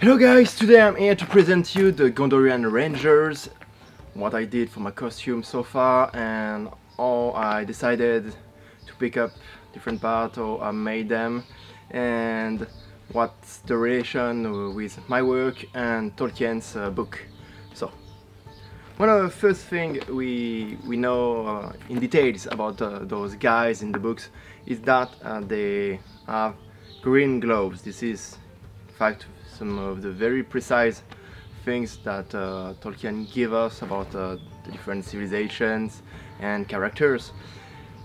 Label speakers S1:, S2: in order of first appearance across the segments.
S1: Hello guys, today I'm here to present you the Gondorian Rangers, what I did for my costume so far and how I decided to pick up different parts, how I made them and what's the relation with my work and Tolkien's book. So, one of the first things we know in details about those guys in the books is that they have green gloves. This is in fact some of the very precise things that Tolkien gave us about the different civilizations and characters.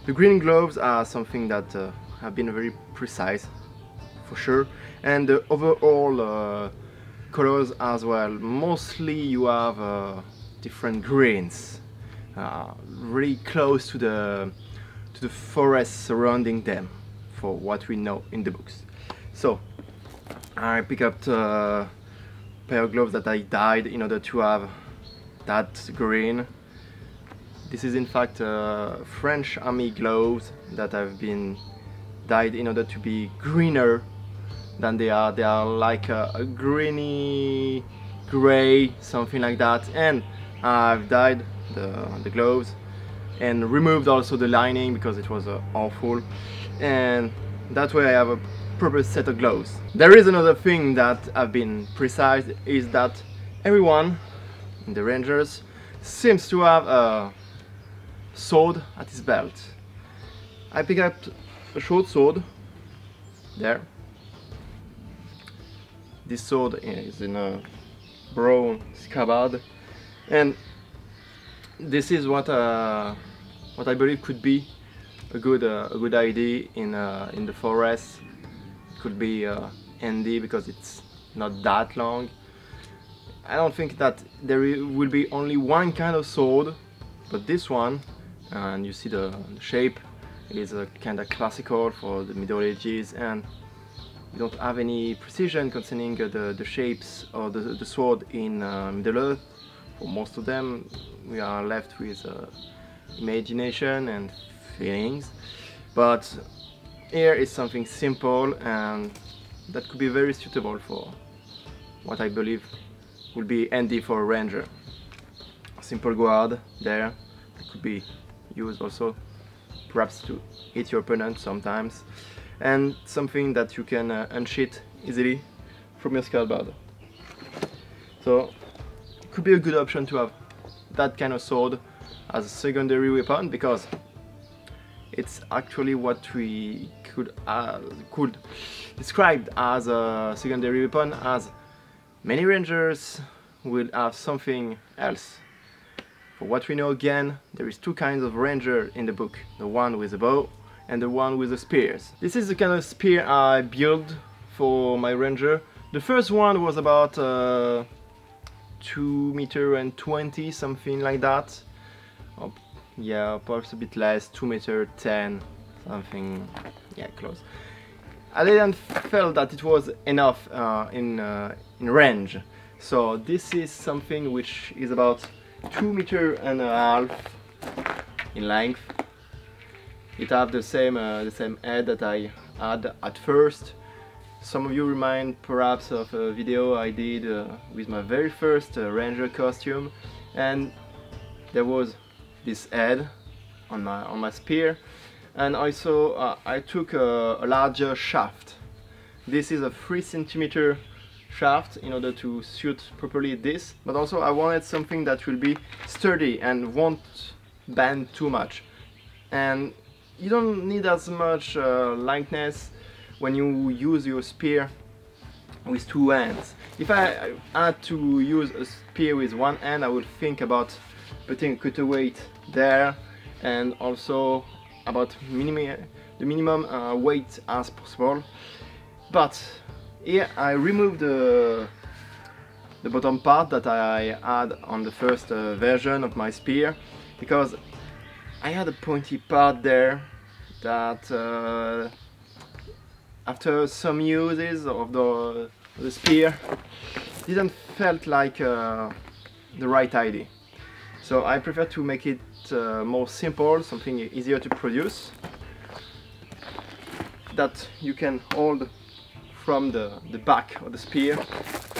S1: The green gloves are something that have been very precise, for sure, and the overall colors as well. Mostly you have different greens, really close to the forest surrounding them, for what we know in the books. So I picked up a pair of gloves that I dyed in order to have that green. This is in fact French army gloves that have been dyed in order to be greener than they are. They are like a greeny gray, something like that. And I've dyed the gloves and removed also the lining because it was awful. And that way I have a proper set of gloves. There is another thing that have been precise, is that everyone in the Rangers seems to have a sword at his belt. I picked up a short sword there. This sword is in a brown scabbard, and this is what I believe could be a good idea in the forest. Could be handy because it's not that long. I don't think that there will be only one kind of sword, but this one, and you see the shape, is a kind of classical for the Middle Ages, and you don't have any precision concerning the shapes of the sword in Middle Earth. For most of them, we are left with imagination and feelings, but here is something simple and that could be very suitable for what I believe will be handy for a ranger. A simple guard there that could be used also perhaps to hit your opponent sometimes, and something that you can unsheath easily from your scabbard. So it could be a good option to have that kind of sword as a secondary weapon, because it's actually what we could describe as a secondary weapon, as many rangers will have something else. For what we know, again, there is two kinds of ranger in the book, the one with a bow and the one with the spears. This is the kind of spear I built for my ranger. The first one was about 2 meters and 20, something like that. Yeah, perhaps a bit less, 2 meters 10, something, yeah, close. I didn't feel that it was enough in range, so this is something which is about 2.5 meters in length. It has the same head that I had at first. Some of you remind perhaps of a video I did with my very first ranger costume, and there was this head on my spear, and also I took a larger shaft. This is a 3 centimeter shaft in order to suit properly this, but also I wanted something that will be sturdy and won't bend too much, and you don't need as much lightness when you use your spear with 2 hands. If I had to use a spear with 1 hand, I would think about putting a cutter weight there, and also about the minimum weight as possible. But here I removed the bottom part that I had on the first version of my spear, because I had a pointy part there that after some uses of the spear didn't felt like the right idea. So I prefer to make it more simple, something easier to produce, that you can hold from the back of the spear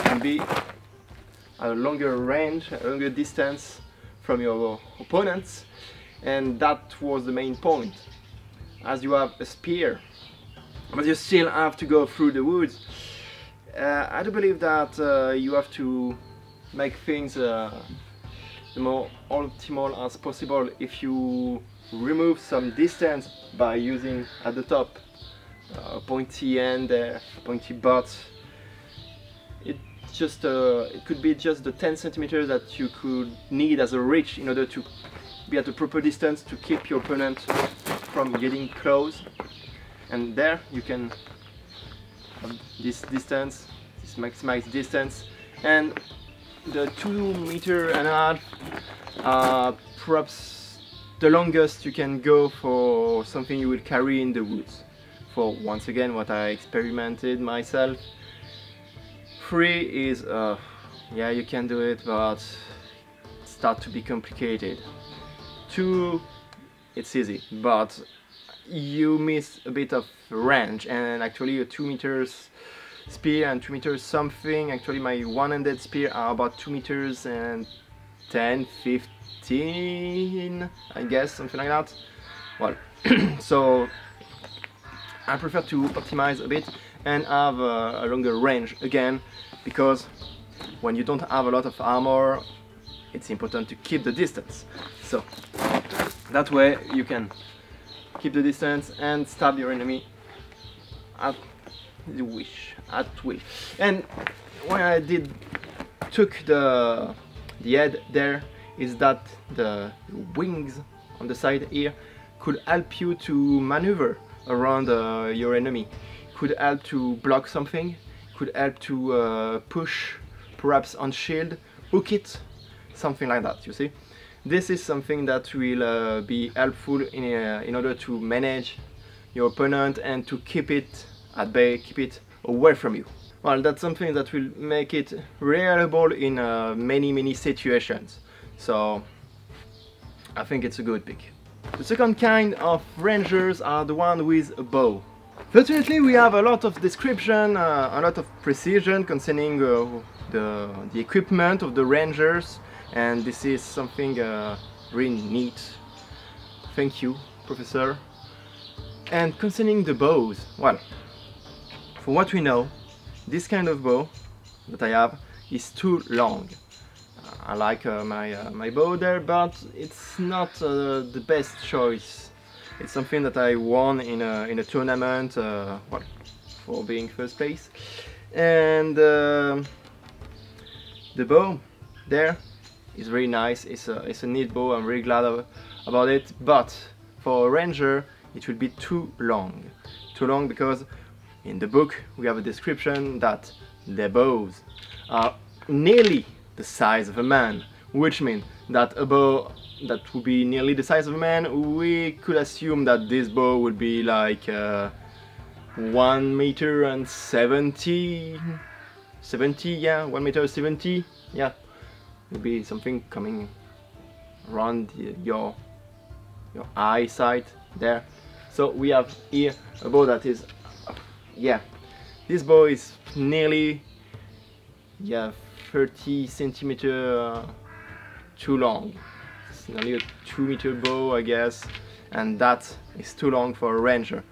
S1: can be at a longer range, a longer distance from your opponents, and that was the main point. As you have a spear, but you still have to go through the woods, I do believe that you have to make things the more optimal as possible. If you remove some distance by using at the top a pointy end, pointy butt, it could be just the 10 centimeters that you could need as a reach in order to be at a proper distance to keep your opponent from getting close. And there you can have this distance, this maximized distance, and the 2.5 meters perhaps the longest you can go for something you will carry in the woods. For once again what I experimented myself, 3 is yeah, you can do it, but it starts to be complicated. 2, it's easy, but you miss a bit of range, and actually a 2 meters spear and 2 meters something, actually my one-handed spear are about 2 meters and 10, 15, I guess, something like that. Well, so I prefer to optimize a bit and have a longer range again, because when you don't have a lot of armor, it's important to keep the distance. So that way you can keep the distance and stab your enemy at the wish, at will. And when I took the head there, is that the wings on the side here could help you to maneuver around your enemy, could help to block something, could help to push perhaps on shield, hook it, something like that, you see. This is something that will be helpful in order to manage your opponent and to keep it at bay, keep it away from you. Well, that's something that will make it reliable in many situations. So I think it's a good pick. The second kind of rangers are the one with a bow. Fortunately, we have a lot of description, a lot of precision concerning the equipment of the rangers, and this is something really neat. Thank you, Professor. And concerning the bows, well, for what we know, this kind of bow that I have is too long. I like my bow there, but it's not the best choice. It's something that I won in a tournament, well, for being first place. And the bow there is very nice. It's a neat bow. I'm really glad about it. But for a ranger, it will be too long. Too long because in the book we have a description that the bows are nearly the size of a man, which means that a bow that would be nearly the size of a man, we could assume that this bow would be like 1 meter and 70, yeah, 1 meter 70, yeah, would be something coming around your eyesight there. So we have here a bow that is, yeah, this bow is nearly, yeah, 30 centimeters too long. It's nearly a 2 meter bow, I guess, and that is too long for a ranger.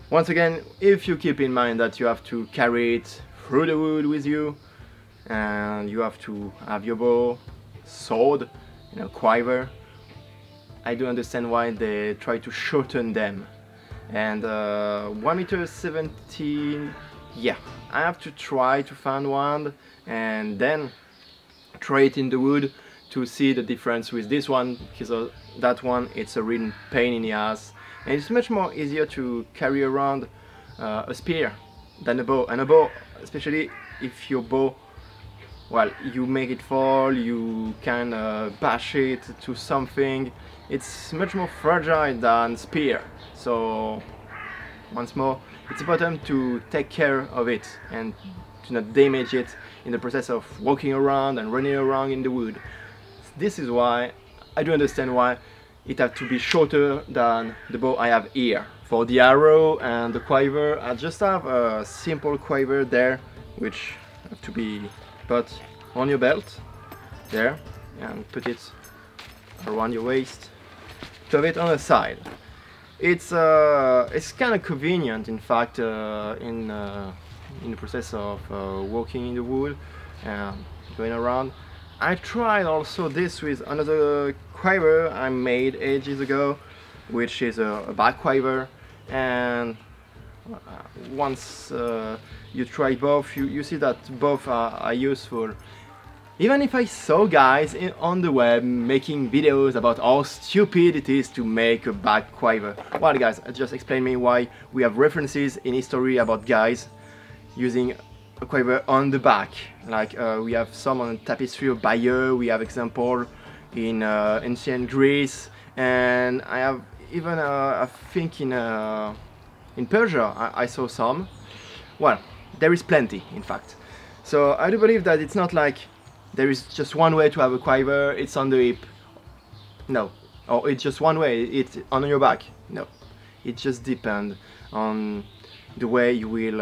S1: Once again, if you keep in mind that you have to carry it through the wood with you, and you have to have your bow, sword, you know, quiver, I do understand why they try to shorten them. And 1 meter 17, yeah, I have to try to find one and then try it in the wood to see the difference with this one, because that one, it's a real pain in the ass, and it's much more easier to carry around a spear than a bow. And a bow, especially if your bow, well, you make it fall, you can bash it to something, it's much more fragile than spear. So once more, it's important to take care of it and to not damage it in the process of walking around and running around in the wood. This is why I do understand why it has to be shorter than the bow I have here. For the arrow and the quiver, I just have a simple quiver there, which have to be put on your belt there and put it around your waist to have it on the side. It's kind of convenient, in fact, in the process of walking in the wood and going around. I tried also this with another quiver I made ages ago, which is a back quiver, and once you try both, you see that both are useful. Even if I saw guys on the web making videos about how stupid it is to make a back quiver. Well guys, just explain me why we have references in history about guys using a quiver on the back. Like we have some on the tapestry of Bayeux, we have example in ancient Greece, and I have even I think in Persia I saw some. Well, there is plenty in fact. So I do believe that it's not like there is just one way to have a quiver, it's on the hip. No. Or it's just one way, it's on your back. No. It just depends on the way you will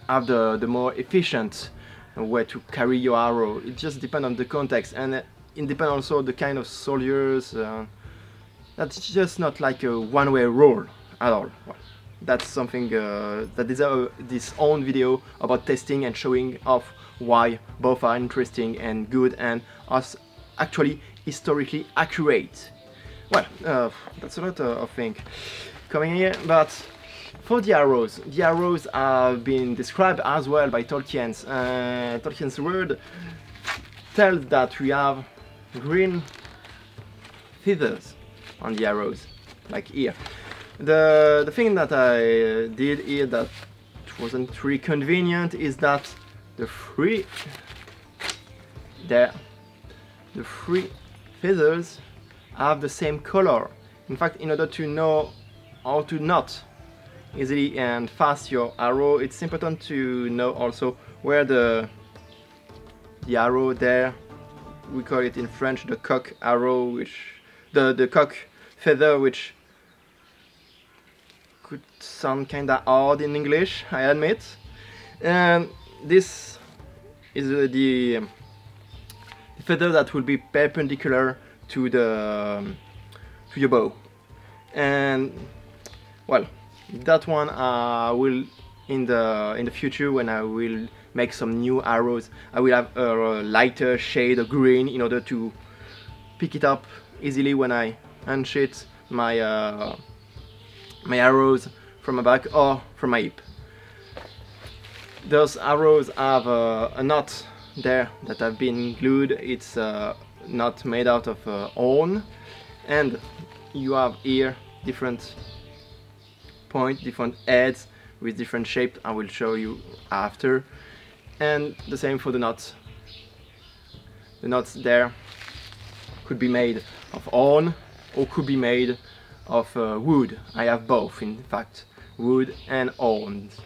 S1: have the more efficient way to carry your arrow. It just depends on the context, and it depends also the kind of soldiers. That's just not like a one-way rule at all. Well, that's something that deserves this own video about testing and showing off why both are interesting and good and are actually historically accurate. Well, that's a lot of things coming here, but for the arrows have been described as well by Tolkien's. Tolkien's word tells that we have green feathers on the arrows, like here. The thing that I did here that wasn't really convenient is that the three feathers have the same color. In fact, in order to know how to knot easily and fast your arrow, it's important to know also where the arrow there, we call it in French the cock arrow, which the cock feather, which could sound kinda odd in English, I admit. And this is the feather that will be perpendicular to your bow. And well, that one will in the future, when I will make some new arrows, I will have a lighter shade of green in order to pick it up easily when I unsheath my my arrows from my back or from my hip. Those arrows have a knot there that have been glued. It's not made out of horn, and you have here different points, different heads with different shapes. I will show you after. And the same for the knots. The knots there could be made of horn or could be made of wood. I have both, in fact, wood and horns.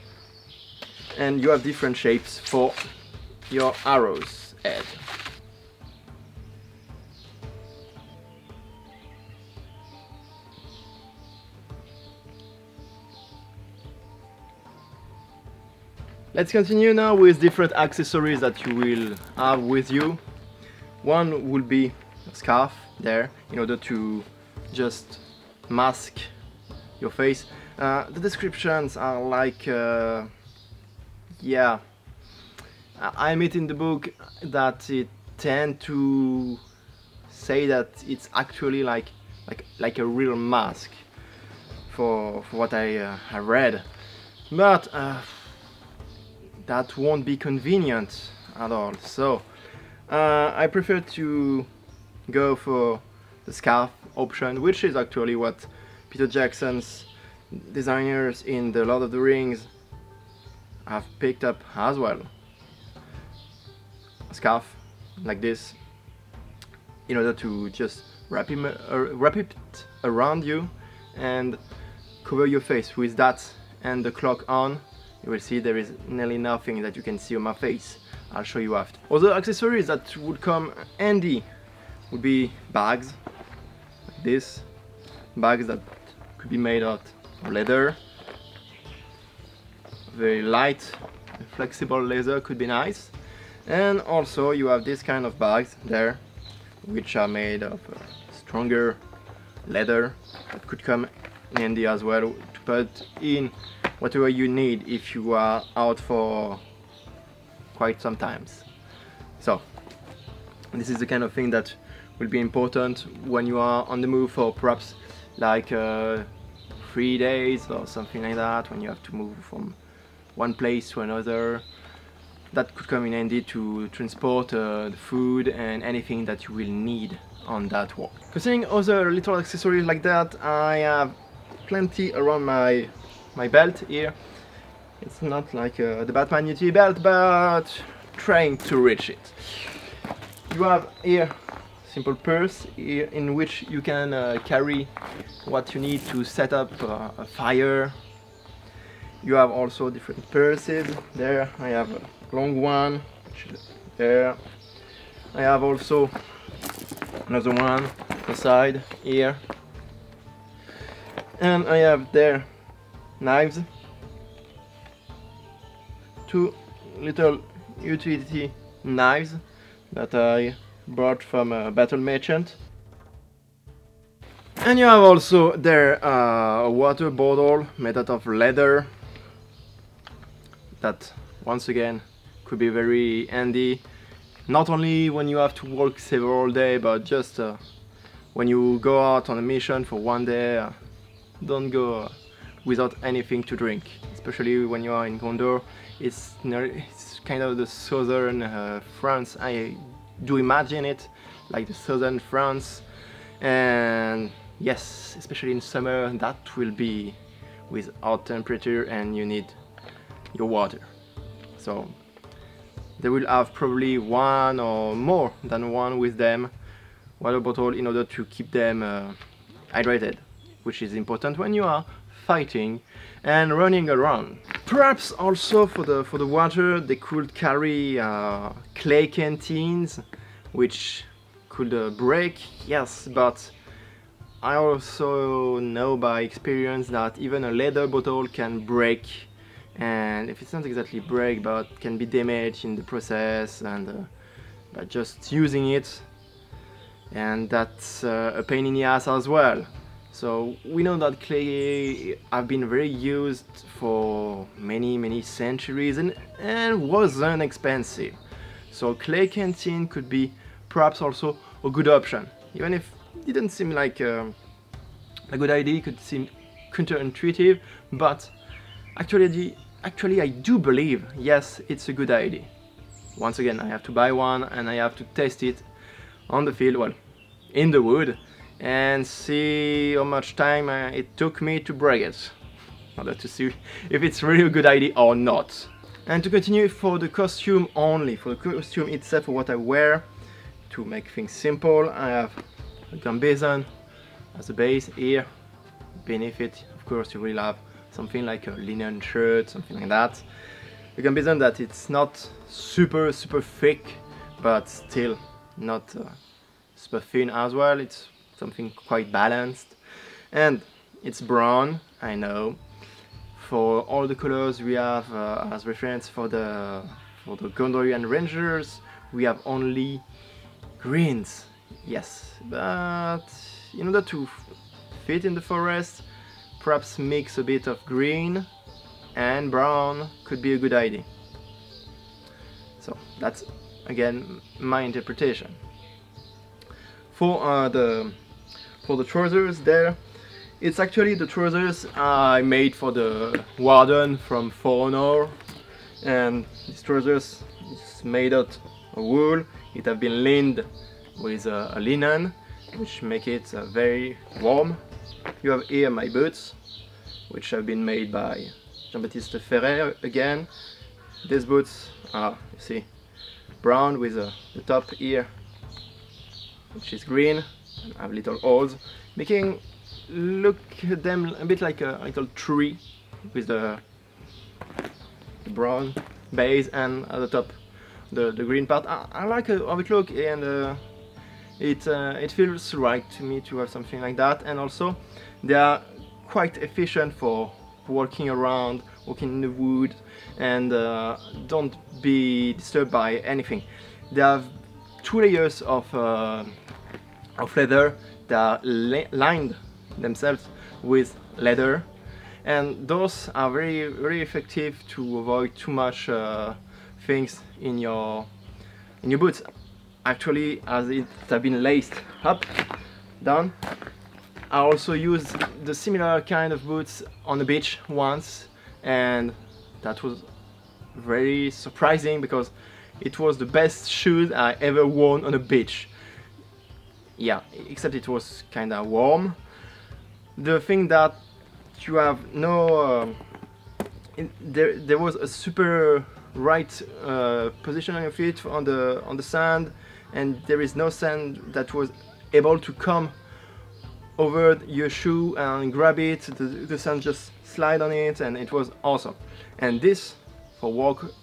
S1: And you have different shapes for your arrow's head. Let's continue now with different accessories that you will have with you. One will be a scarf there in order to just mask your face. The descriptions are like yeah, I admit in the book that it tend to say that it's actually like a real mask for what I read, but that won't be convenient at all. So I prefer to go for the scarf option, which is actually what Peter Jackson's designers in The Lord of the Rings have picked up as well. A scarf like this in order to just wrap it around you and cover your face with that, and the cloak on. You will see there is nearly nothing that you can see on my face. I'll show you after. Other accessories that would come handy would be bags like this, bags that could be made out of leather, very light flexible leather could be nice. And also you have this kind of bags there, which are made of stronger leather that could come in handy as well to put in whatever you need if you are out for quite some times. So this is the kind of thing that will be important when you are on the move for perhaps like 3 days or something like that, when you have to move from one place to another. That could come in handy to transport the food and anything that you will need on that walk. Concerning other little accessories like that, I have plenty around my belt here. It's not like the Batman utility belt, but trying to reach it. You have here simple purse here in which you can carry what you need to set up a fire. You have also different purses. There I have a long one, which is there. I have also another one on the side here, and I have there knives, 2 little utility knives that I bought from a battle merchant. And you have also there a water bottle made out of leather that once again could be very handy, not only when you have to walk several days, but just when you go out on a mission for one day. Don't go without anything to drink, especially when you are in Gondor. It's kind of the southern France. I do imagine it like the southern France, and yes, especially in summer, that will be with hot temperature and you need your water. So they will have probably one or more than one with them water bottle in order to keep them hydrated, which is important when you are fighting and running around. Perhaps also for the water they could carry clay canteens, which could break, yes, but I also know by experience that even a leather bottle can break, and if it's not exactly break, but can be damaged in the process and by just using it, and that's a pain in the ass as well. So we know that clay have been very used for many centuries and wasn't expensive. So clay canteen could be perhaps also a good option, even if it didn't seem like a good idea, it could seem counterintuitive, but actually I do believe, yes, it's a good idea. Once again, I have to buy one and I have to test it on the field, well, in the wood, and see how much time it took me to break it, in order to see if it's really a good idea or not. And to continue for the costume only, for the costume itself, for what I wear, to make things simple, I have a gambesson as a base here. Beneath it, of course, you will have something like a linen shirt, something like that. A gambesson that it's not super thick, but still not super thin as well. It's something quite balanced, and it's brown, I know. For all the colors we have as reference for the Gondorian Rangers, we have only greens, yes, but in order to fit in the forest, perhaps mix a bit of green and brown could be a good idea. So that's again my interpretation. For the trousers there, it's actually the trousers I made for the Warden from For Honor, and these trousers is made out of wool. It have been lined with a linen, which make it very warm. You have here my boots, which have been made by Jean-Baptiste Ferrer again. These boots are, you see, brown with the top here, which is green, and have little holes, making look them a bit like a little tree with the brown base and at the top the green part. I like how it looks, and it feels right to me to have something like that. And also they are quite efficient for walking around walking in the wood, and don't be disturbed by anything. They have 2 layers of leather that are lined themselves with leather, and those are very effective to avoid too much things in your boots. Actually, as it has been laced up, down, I also used the similar kind of boots on the beach once, and that was very surprising because it was the best shoes I ever worn on a beach. Yeah, except it was kinda warm. The thing that you have no there was a super right position on your feet on the sand, and there is no sand that was able to come over your shoe and grab it. The sand just slide on it, and it was awesome. And this for walk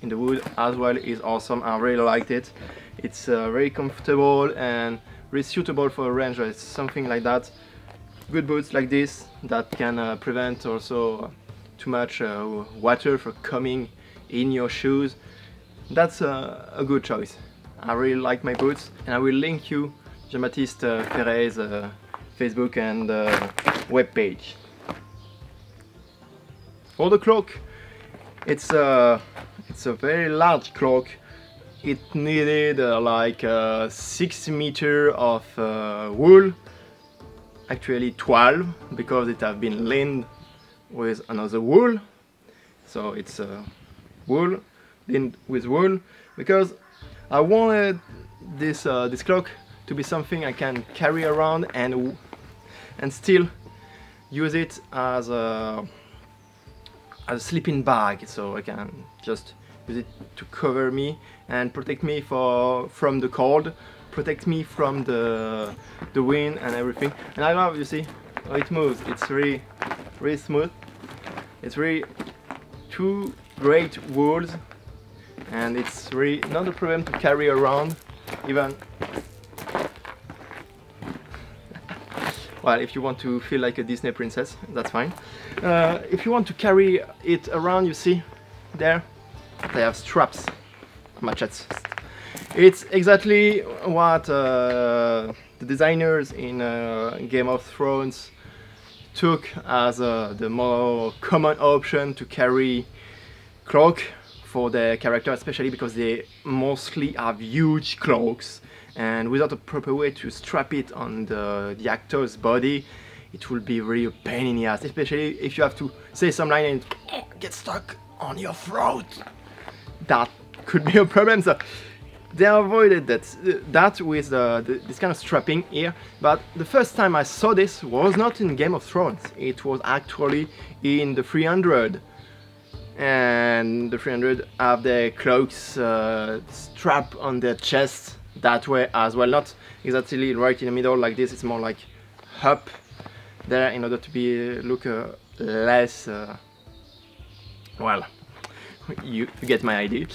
S1: in the wood as well is awesome. I really liked it. It's very comfortable and very suitable for a ranger. It's something like that. Good boots like this that can prevent also too much water from coming in your shoes. That's a good choice. I really like my boots, and I will link you Jean-Baptiste Ferret's Facebook and web page. For the cloak, it's a very large cloak. It needed like 6 meters of wool, actually 12, because it has been lined with another wool. So it's wool lined with wool, because I wanted this cloak to be something I can carry around and still use it as a sleeping bag, so I can just use it to cover me and protect me from the cold, protect me from the wind and everything. And I love, you see how it moves. It's really smooth. It's really 2 great wools, and it's really not a problem to carry around, even. Well, if you want to feel like a Disney princess, that's fine. If you want to carry it around, you see there, they have straps on my chest. It's exactly what the designers in Game of Thrones took as the more common option to carry cloak for their character, especially because they mostly have huge cloaks, and without a proper way to strap it on the actor's body, it will be really a pain in the ass, especially if you have to say some line and it gets stuck on your throat. That could be a problem. So they avoided that with this kind of strapping here. But the first time I saw this was not in Game of Thrones. It was actually in the 300. And the 300 have their cloaks strapped on their chest that way as well. Not exactly right in the middle like this. It's more like up there in order to look less well, you get my idea.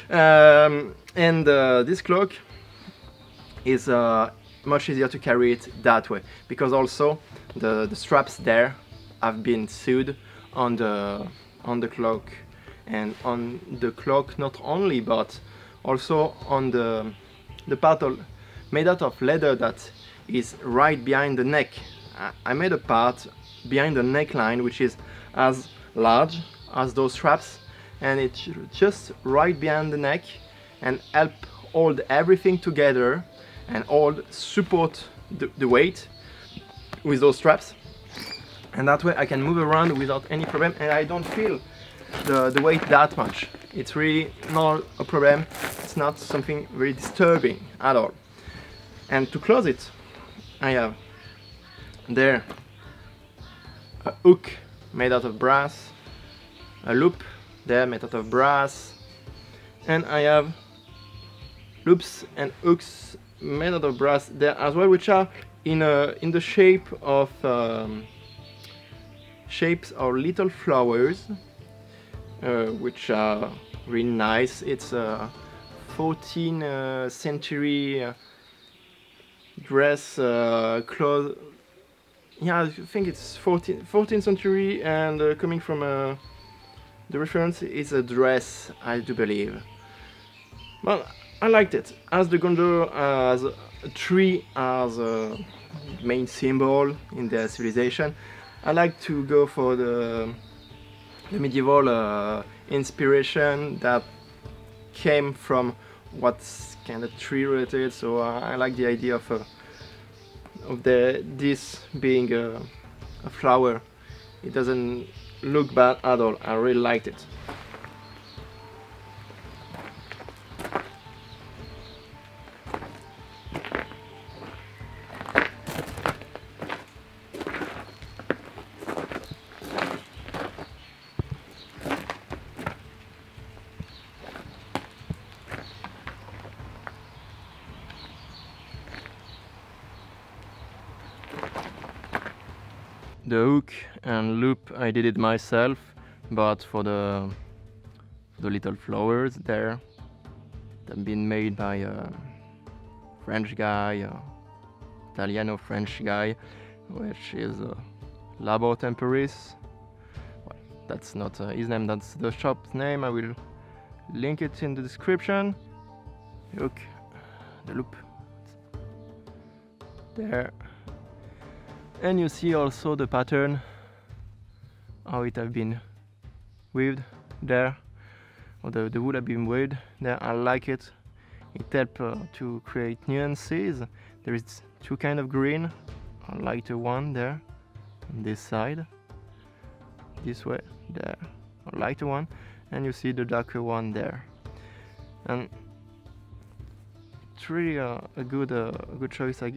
S1: And this cloak is much easier to carry it that way, because also the straps there have been sewed on the cloak, and on the cloak not only, but also on the part made out of leather that is right behind the neck. I made a part behind the neckline which is as large as those straps, and it's just right behind the neck and help hold everything together and support the weight with those straps, and that way I can move around without any problem, and I don't feel the weight that much. It's really not a problem. It's not something very disturbing at all. And to close it, I have there a hook made out of brass, a loop there made out of brass, and I have loops and hooks made out of brass there as well, which are in the shape of shapes or little flowers, which are really nice. It's a 14th century dress cloth. Yeah, I think it's 14th century, and coming from a The reference is a dress, I do believe. Well, I liked it. As the Gondor as a tree as a main symbol in their civilization, I like to go for the medieval inspiration that came from what's kind of tree related. So I like the idea of this being a flower. It doesn't look bad at all. I really liked it. The hook and loop I did it myself, but for the little flowers there, they've been made by a French guy, Italiano-French guy, which is Labor Temporis. Well, that's not his name, that's the shop's name. I will link it in the description. Look, the loop there. And you see also the pattern, how it have been weaved there, or the wood have been weaved there. I like it. It helps to create nuances. There is two kind of green. I like the one there, on this side, this way, there. I like the one, and you see the darker one there. And it's really a good choice, I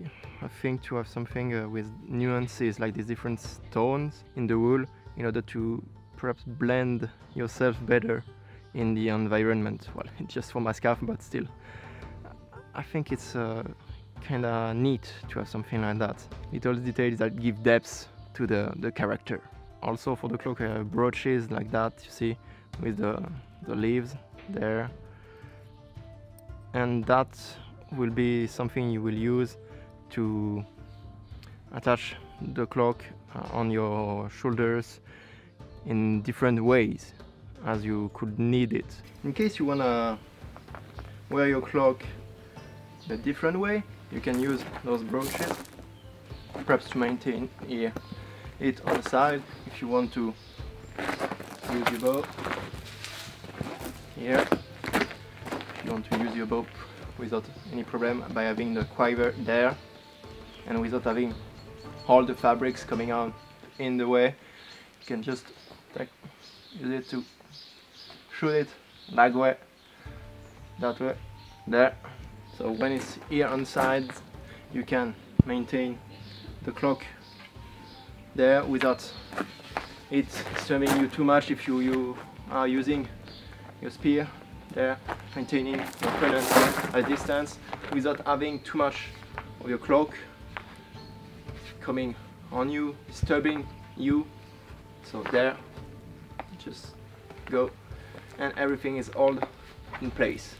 S1: think, to have something with nuances like these different tones in the wool in order to perhaps blend yourself better in the environment. Well, it's just for my scarf, but still, I think it's kind of neat to have something like that. Little details that give depth to the character. Also for the cloak, brooches like that, you see, with the leaves there. And that will be something you will use to attach the cloak on your shoulders in different ways as you could need it. In case you wanna wear your cloak in a different way, you can use those brooches, perhaps to maintain it on the side. If you want to use your bow here, if you want to use your bow without any problem by having the quiver there and without having all the fabrics coming out in the way, you can just use it to shoot it that way, there. So when it's here on the side, you can maintain the cloak there without it disturbing you too much if you are using your spear there, maintaining your presence at a distance without having too much of your cloak coming on you, disturbing you. So there, just go, and everything is all in place,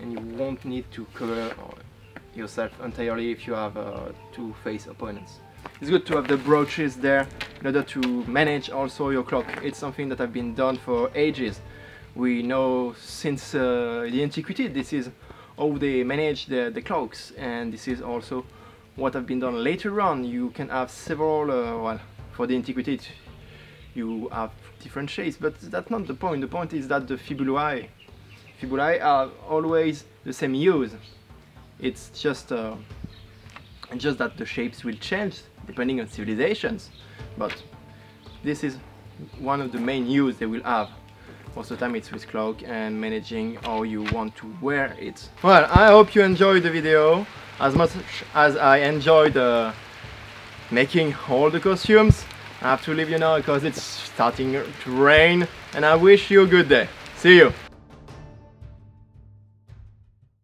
S1: and you won't need to cover yourself entirely if you have two face opponents. It's good to have the brooches there in order to manage also your cloak. It's something that have been done for ages. We know since the antiquity this is how they manage the cloaks, and this is also what have been done later on. You can have several, well, for the antiquity you have different shapes, but that's not the point. The point is that the fibulae are always the same use. It's just that the shapes will change depending on civilizations, but this is one of the main use they will have. Most of the time it's with cloak and managing how you want to wear it. Well, I hope you enjoyed the video as much as I enjoyed making all the costumes. I have to leave you now because it's starting to rain, and I wish you a good day. See you!